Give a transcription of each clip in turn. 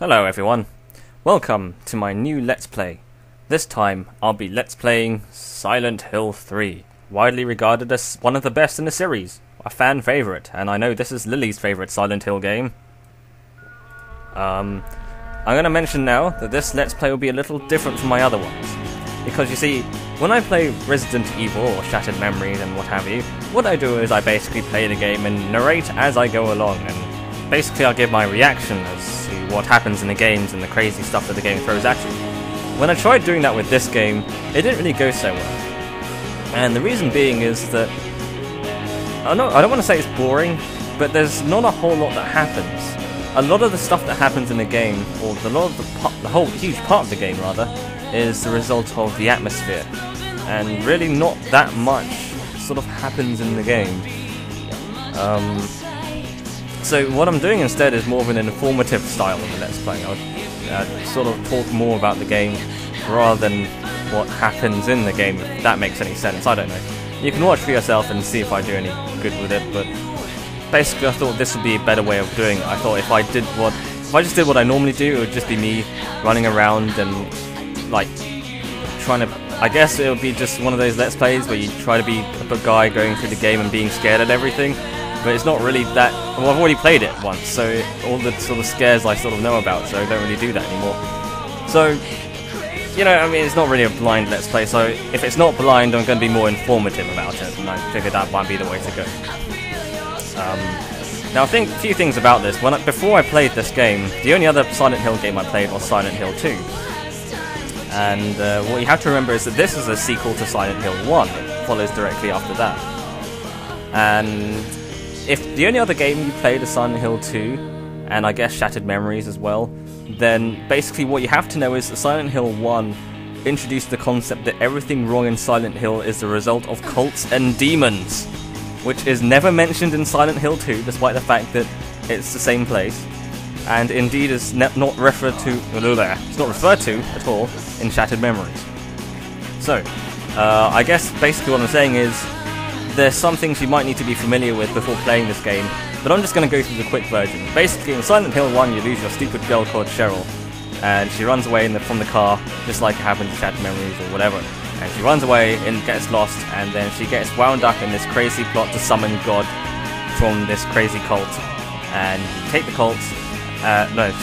Hello everyone, welcome to my new Let's Play. This time I'll be Let's Playing Silent Hill 3, widely regarded as one of the best in the series, a fan favourite, and I know this is Lily's favourite Silent Hill game. I'm going to mention now that this Let's Play will be a little different from my other ones, because you see, when I play Resident Evil or Shattered Memories and what have you, what I do is I basically play the game and narrate as I go along, and basically I'll give my reaction as to what happens in the games and the crazy stuff that the game throws at you. When I tried doing that with this game, it didn't really go so well. And the reason being is that, I don't want to say it's boring, but there's not a whole lot that happens. A lot of the stuff that happens in the game, or the whole huge part of the game rather, is the result of the atmosphere. And really not that much sort of happens in the game. So what I'm doing instead is more of an informative style of the Let's Play. I'll sort of talk more about the game rather than what happens in the game, if that makes any sense. I don't know. You can watch for yourself and see if I do any good with it, but basically I thought this would be a better way of doing it. I thought if I just did what I normally do, it would just be me running around and like trying to, I guess it would be just one of those Let's Plays where you try to be a guy going through the game and being scared at everything. But it's not really that. Well, I've already played it once, so all the sort of scares I sort of know about, so I don't really do that anymore. So, you know, I mean, it's not really a blind Let's Play, so if it's not blind, I'm going to be more informative about it, and I figured that might be the way to go. Now, I think a few things about this. Before I played this game, the only other Silent Hill game I played was Silent Hill 2. And what you have to remember is that this is a sequel to Silent Hill 1. It follows directly after that. And if the only other game you played is Silent Hill 2, and I guess Shattered Memories as well, then basically what you have to know is that Silent Hill 1 introduced the concept that everything wrong in Silent Hill is the result of cults and demons, which is never mentioned in Silent Hill 2, despite the fact that it's the same place, and indeed is not referred to at all in Shattered Memories. So, I guess basically what I'm saying is, there's some things you might need to be familiar with before playing this game, but I'm just going to go through the quick version. Basically, in Silent Hill 1, you lose your stupid girl called Cheryl, and she runs away from the car, just like it happened in Shattered Memories or whatever. And she runs away and gets lost, and then she gets wound up in this crazy plot to summon God from this crazy cult. And you take the cult,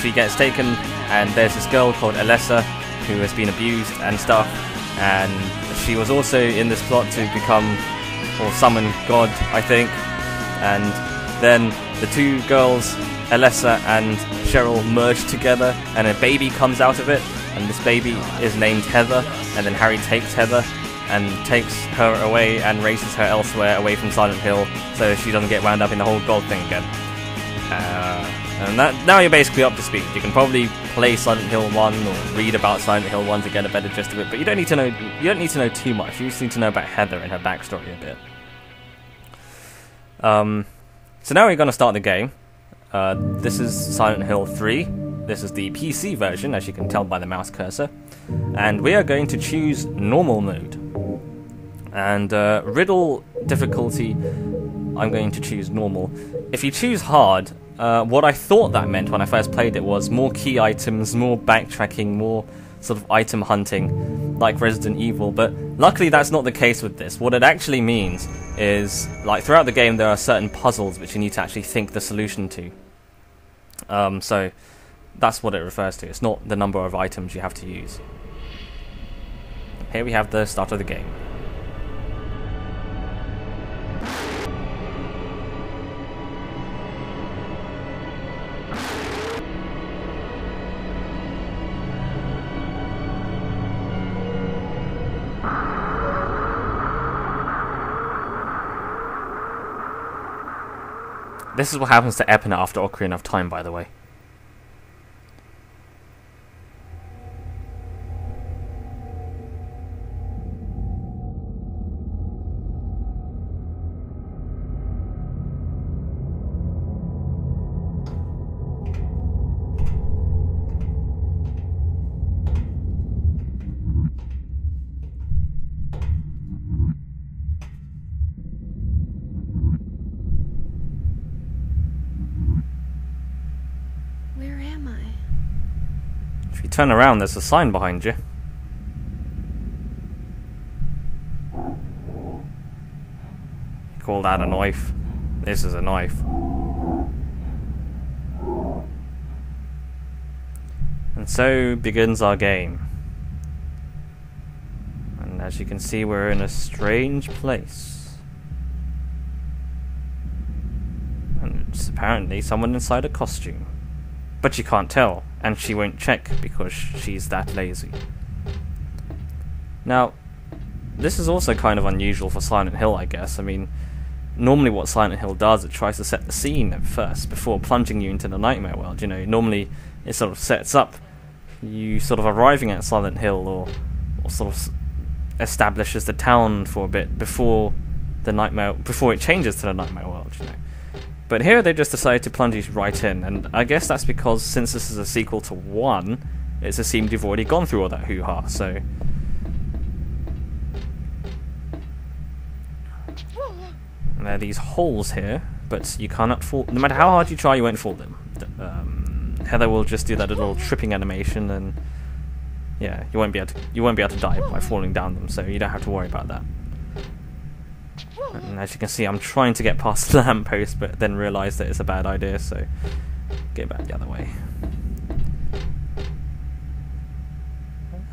she gets taken, and there's this girl called Alessa, who has been abused and stuff, and she was also in this plot to become, or summon God, I think, and then the two girls, Alessa and Cheryl, merge together, and a baby comes out of it, and this baby is named Heather, and then Harry takes Heather, and takes her away, and races her elsewhere, away from Silent Hill, so she doesn't get wound up in the whole God thing again. And now you're basically up to speed. You can probably play Silent Hill 1 or read about Silent Hill 1 to get a better gist of it, but you don't need to know too much. You just need to know about Heather and her backstory a bit. So now we're going to start the game. This is Silent Hill 3. This is the PC version, as you can tell by the mouse cursor. And we are going to choose normal mode. And riddle difficulty, I'm going to choose normal. If you choose hard, what I thought that meant when I first played it was more key items, more backtracking, more sort of item hunting, like Resident Evil, but luckily that's not the case with this. What it actually means is, like, throughout the game there are certain puzzles which you need to actually think the solution to. So that's what it refers to. It's not the number of items you have to use. Here we have the start of the game. This is what happens to Epina after Ocarina of Time, by the way. Where am I? If you turn around, there's a sign behind you. Call that a knife. This is a knife. And so begins our game. And as you can see, we're in a strange place. And it's apparently someone inside a costume. But you can't tell, and she won't check because she's that lazy. Now, this is also kind of unusual for Silent Hill, I guess. I mean, normally what Silent Hill does, it tries to set the scene at first before plunging you into the nightmare world. You know, normally it sort of sets up you sort of arriving at Silent Hill, or sort of establishes the town for a bit before it changes to the nightmare world, you know. But here they just decided to plunge you right in, and I guess that's because since this is a sequel to 1, it's assumed you've already gone through all that hoo-ha, so... And there are these holes here, but you cannot fall... No matter how hard you try, you won't fall them. Heather will just do that little tripping animation, and... yeah, you won't be able to die by falling down them, so you don't have to worry about that. And as you can see, I'm trying to get past the lamppost, but then realise that it's a bad idea, so get back the other way.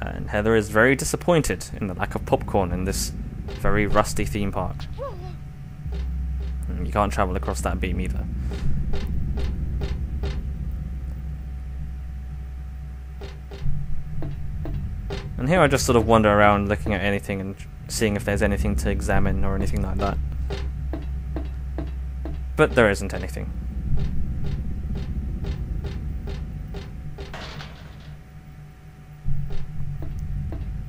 And Heather is very disappointed in the lack of popcorn in this very rusty theme park. And you can't travel across that beam either. And here I just sort of wander around looking at anything and seeing if there's anything to examine or anything like that. But there isn't anything.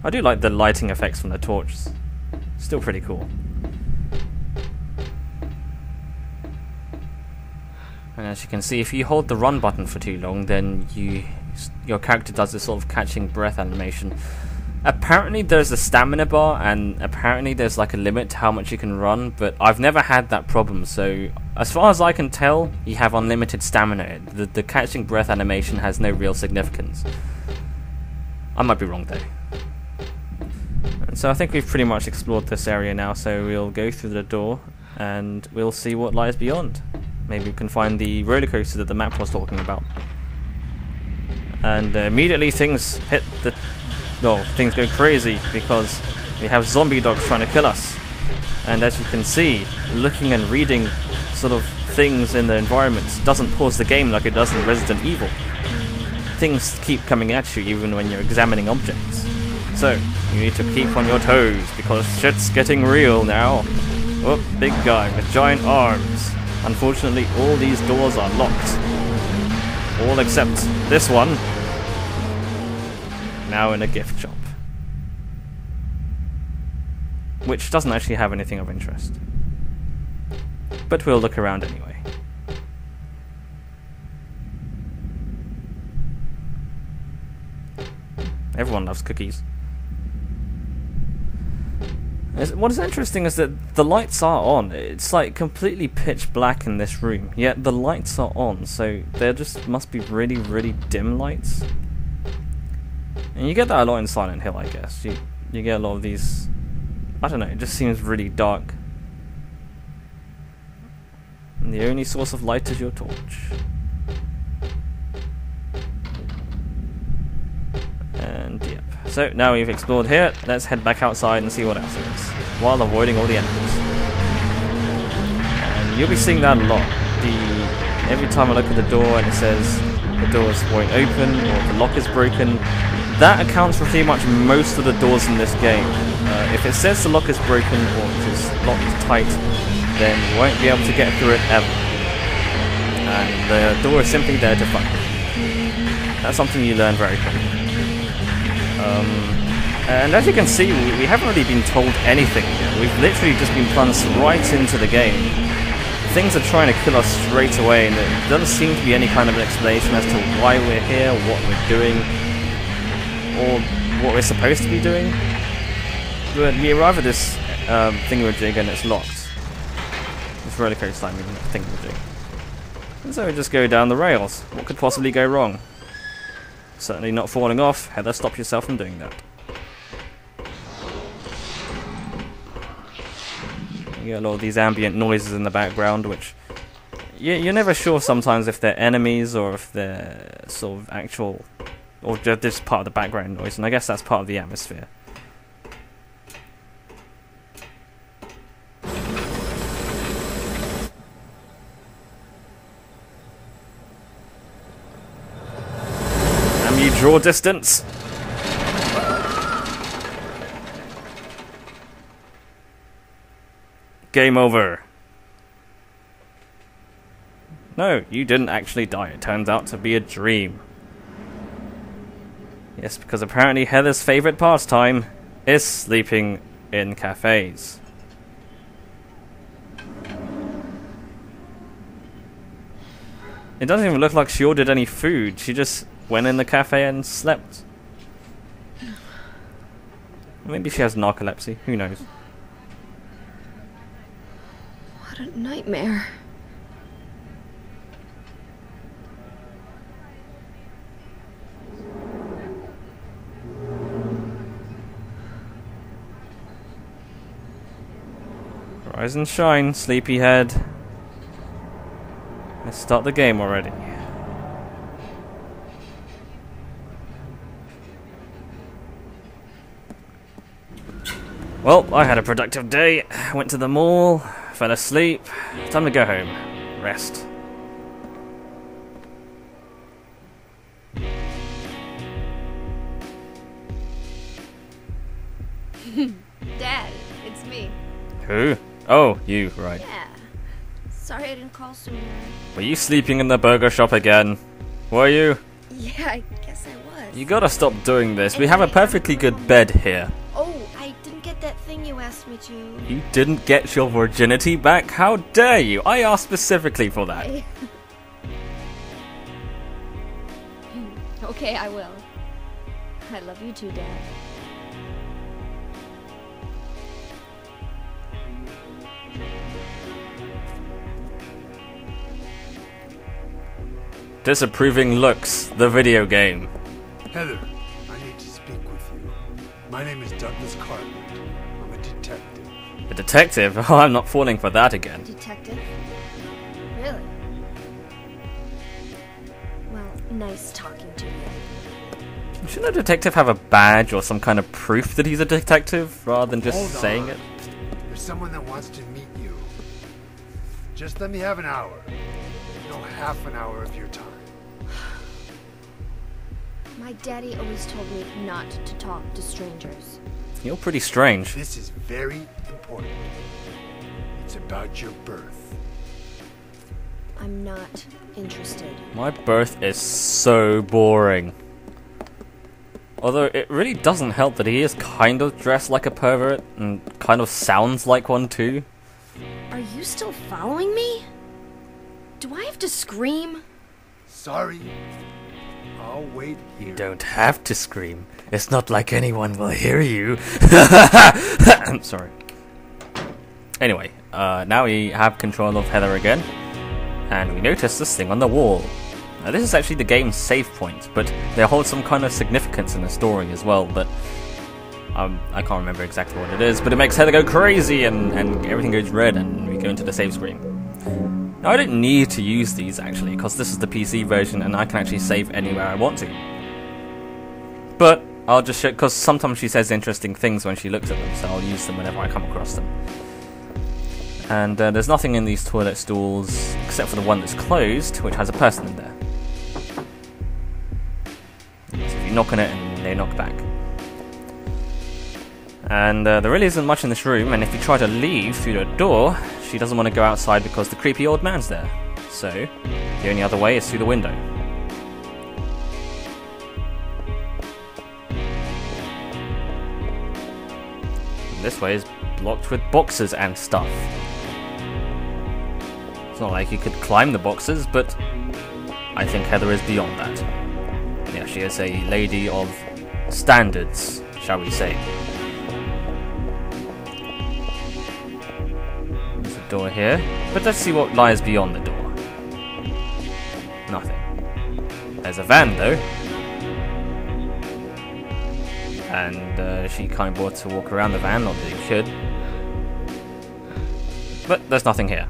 I do like the lighting effects from the torch. Still pretty cool. And as you can see, if you hold the run button for too long, then your character does this sort of catching breath animation. Apparently there's a stamina bar, and apparently there's like a limit to how much you can run, but I've never had that problem, so as far as I can tell, you have unlimited stamina. The catching breath animation has no real significance. I might be wrong though. And so I think we've pretty much explored this area now, so we'll go through the door and we'll see what lies beyond. Maybe we can find the roller coaster that the map was talking about. And immediately things hit the... well, things go crazy because we have zombie dogs trying to kill us. And as you can see, looking and reading sort of things in the environment doesn't pause the game like it does in Resident Evil. Things keep coming at you even when you're examining objects. So, you need to keep on your toes because shit's getting real now. Oh, big guy with giant arms. Unfortunately, all these doors are locked. All except this one. Now in a gift shop. Which doesn't actually have anything of interest. But we'll look around anyway. Everyone loves cookies. What is interesting is that the lights are on. It's like completely pitch black in this room, yet the lights are on, so there just must be really, really dim lights. And you get that a lot in Silent Hill, I guess. You get a lot of these... I don't know, it just seems really dark. And the only source of light is your torch. And yep. So now we've explored here, let's head back outside and see what else there is, while avoiding all the enemies. And you'll be seeing that a lot. Every time I look at the door and it says the doors won't open or the lock is broken, that accounts for pretty much most of the doors in this game. If it says the lock is broken or it is locked tight, then you won't be able to get through it ever. And the door is simply there to fight. That's something you learn very quickly. And as you can see, we haven't really been told anything yet. We've literally just been plunged right into the game. Things are trying to kill us straight away, and there doesn't seem to be any kind of an explanation as to why we're here, what we're doing, or what we're supposed to be doing. But we arrive at this thingamajig and it's locked. This roller coaster, I mean, thingamajig. So we just go down the rails. What could possibly go wrong? Certainly not falling off. Heather, stop yourself from doing that. You get a lot of these ambient noises in the background, which you're never sure sometimes if they're enemies or if they're sort of actual, or just part of the background noise, and I guess that's part of the atmosphere. You draw distance. Game over. No, you didn't actually die. It turns out to be a dream. Yes, because apparently Heather's favorite pastime is sleeping in cafes. It doesn't even look like she ordered any food. She just went in the cafe and slept. Maybe she has narcolepsy. Who knows? What a nightmare. Rise and shine, sleepyhead. Let's start the game already. Well, I had a productive day. Went to the mall, fell asleep. Time to go home. Rest. Dad, it's me. Who? Oh, you, right. Yeah. Sorry I didn't call sooner. Were you sleeping in the burger shop again? Were you? Yeah, I guess I was. You gotta stop doing this. We have a perfectly good bed here. Oh, I didn't get that thing you asked me to. You didn't get your virginity back? How dare you? I asked specifically for that. Okay, I will. I love you too, Dad. Disapproving looks, the video game. Heather, I need to speak with you. My name is Douglas Cartland. I'm a detective. A detective? Oh, I'm not falling for that again. Detective? Really? Well, nice talking to you. Shouldn't a detective have a badge or some kind of proof that he's a detective, rather than just Hold saying on. it? There's someone that wants to meet you. Just let me have an hour. No, half an hour of your time. My daddy always told me not to talk to strangers. You're pretty strange. This is very important. It's about your birth. I'm not interested. My birth is so boring. Although it really doesn't help that he is kind of dressed like a pervert and kind of sounds like one too. Are you still following me? Do I have to scream? Sorry. I'll wait here. You don't have to scream. It's not like anyone will hear you. I'm sorry. Anyway, now we have control of Heather again. And we notice this thing on the wall. Now this is actually the game's save point, but they hold some kind of significance in the story as well, but I can't remember exactly what it is, but it makes Heather go crazy and everything goes red and we go into the save screen. Now I don't need to use these actually, because this is the PC version and I can actually save anywhere I want to. But I'll just show, because sometimes she says interesting things when she looks at them, so I'll use them whenever I come across them. And there's nothing in these toilet stalls except for the one that's closed, which has a person in there. So if you knock on it and they knock back. And there really isn't much in this room, and if you try to leave through the door, she doesn't want to go outside because the creepy old man's there. So the only other way is through the window. And this way is blocked with boxes and stuff. It's not like you could climb the boxes, but I think Heather is beyond that. Yeah, she is a lady of standards, shall we say. There's a door here, but let's see what lies beyond the door. There's a van though. And she kind of brought to walk around the van, not that you should. But there's nothing here.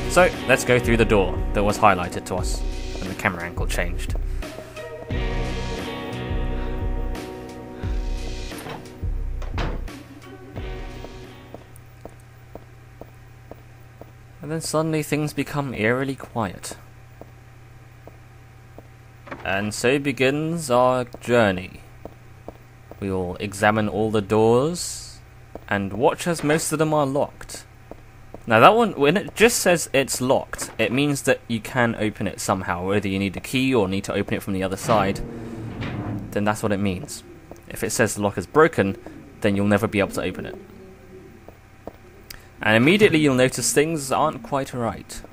So let's go through the door that was highlighted to us when the camera angle changed. And then suddenly things become eerily quiet. And so begins our journey. We will examine all the doors and watch as most of them are locked. Now that one, when it just says it's locked, it means that you can open it somehow, whether you need a key or need to open it from the other side, then that's what it means. If it says the lock is broken, then you'll never be able to open it. And immediately you'll notice things aren't quite right.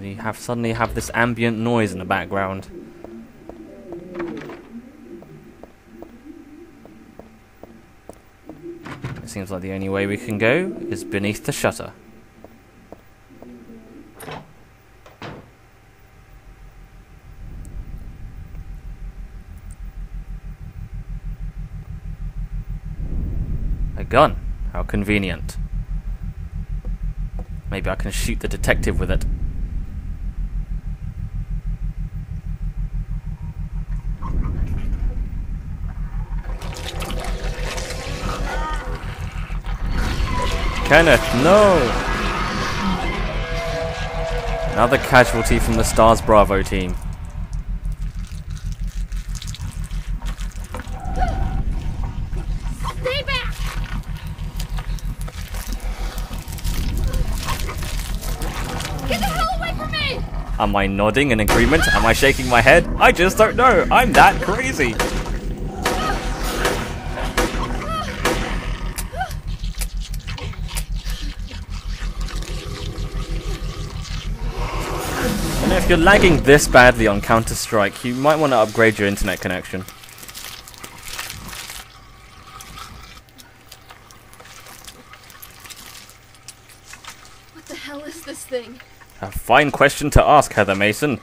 You suddenly have this ambient noise in the background. It seems like the only way we can go is beneath the shutter. A gun. How convenient. Maybe I can shoot the detective with it. Kenneth, no! Another casualty from the Stars Bravo team. Stay back! Get the hell away from me! Am I nodding in agreement? Am I shaking my head? I just don't know. I'm that crazy. If you're lagging this badly on Counter-Strike, you might want to upgrade your internet connection. What the hell is this thing? A fine question to ask, Heather Mason.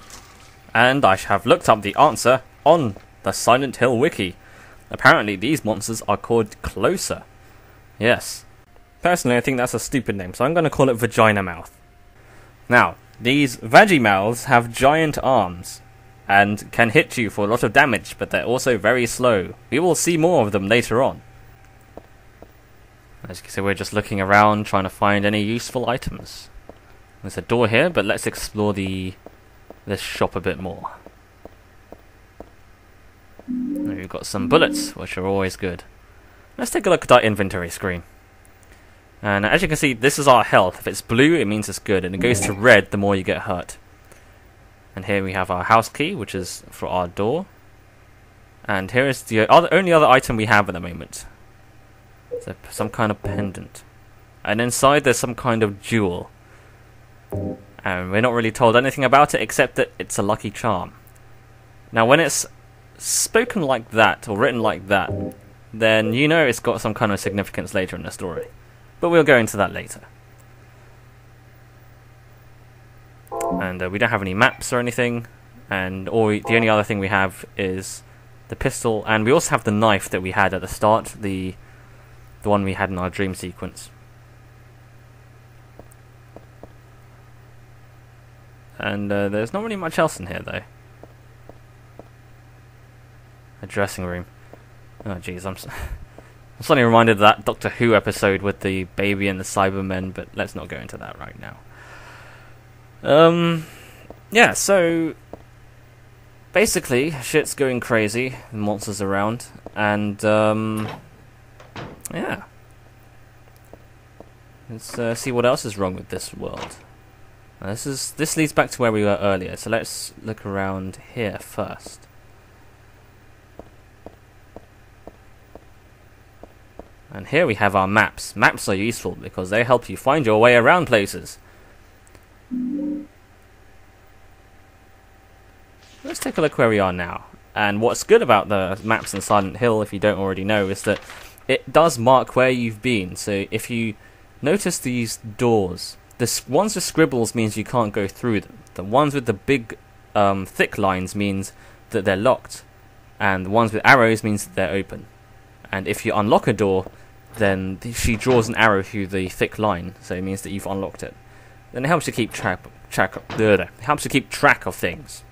And I have looked up the answer on the Silent Hill wiki. Apparently these monsters are called Closer. Yes. Personally, I think that's a stupid name, so I'm going to call it Vagina Mouth. Now, these Vagimouths have giant arms and can hit you for a lot of damage, but they're also very slow. We will see more of them later on. As you can see, we're just looking around trying to find any useful items. There's a door here, but let's explore this shop a bit more. We've got some bullets, which are always good. Let's take a look at our inventory screen. And as you can see, this is our health. If it's blue, it means it's good, and it goes to red the more you get hurt. And here we have our house key, which is for our door. And here is the only other item we have at the moment. So some kind of pendant. And inside there's some kind of jewel. And we're not really told anything about it, except that it's a lucky charm. Now when it's spoken like that, or written like that, then you know it's got some kind of significance later in the story. But we'll go into that later. And we don't have any maps or anything. And the only other thing we have is the pistol. And we also have the knife that we had at the start. The one we had in our dream sequence. And there's not really much else in here though. A dressing room. Oh jeez, I'm suddenly reminded of that Doctor Who episode with the baby and the Cybermen, but let's not go into that right now. Yeah, so basically, shit's going crazy, monsters around, and yeah. Let's see what else is wrong with this world. This leads back to where we were earlier, so let's look around here first. And here we have our maps. Maps are useful because they help you find your way around places. Let's take a look where we are now. And what's good about the maps in Silent Hill, if you don't already know, is that it does mark where you've been. So if you notice these doors The ones with scribbles means you can't go through them. The ones with the big, thick lines means that they're locked. And the ones with arrows means that they're open. And if you unlock a door, then she draws an arrow through the thick line, so it means that you've unlocked it. Then it helps you keep track of things.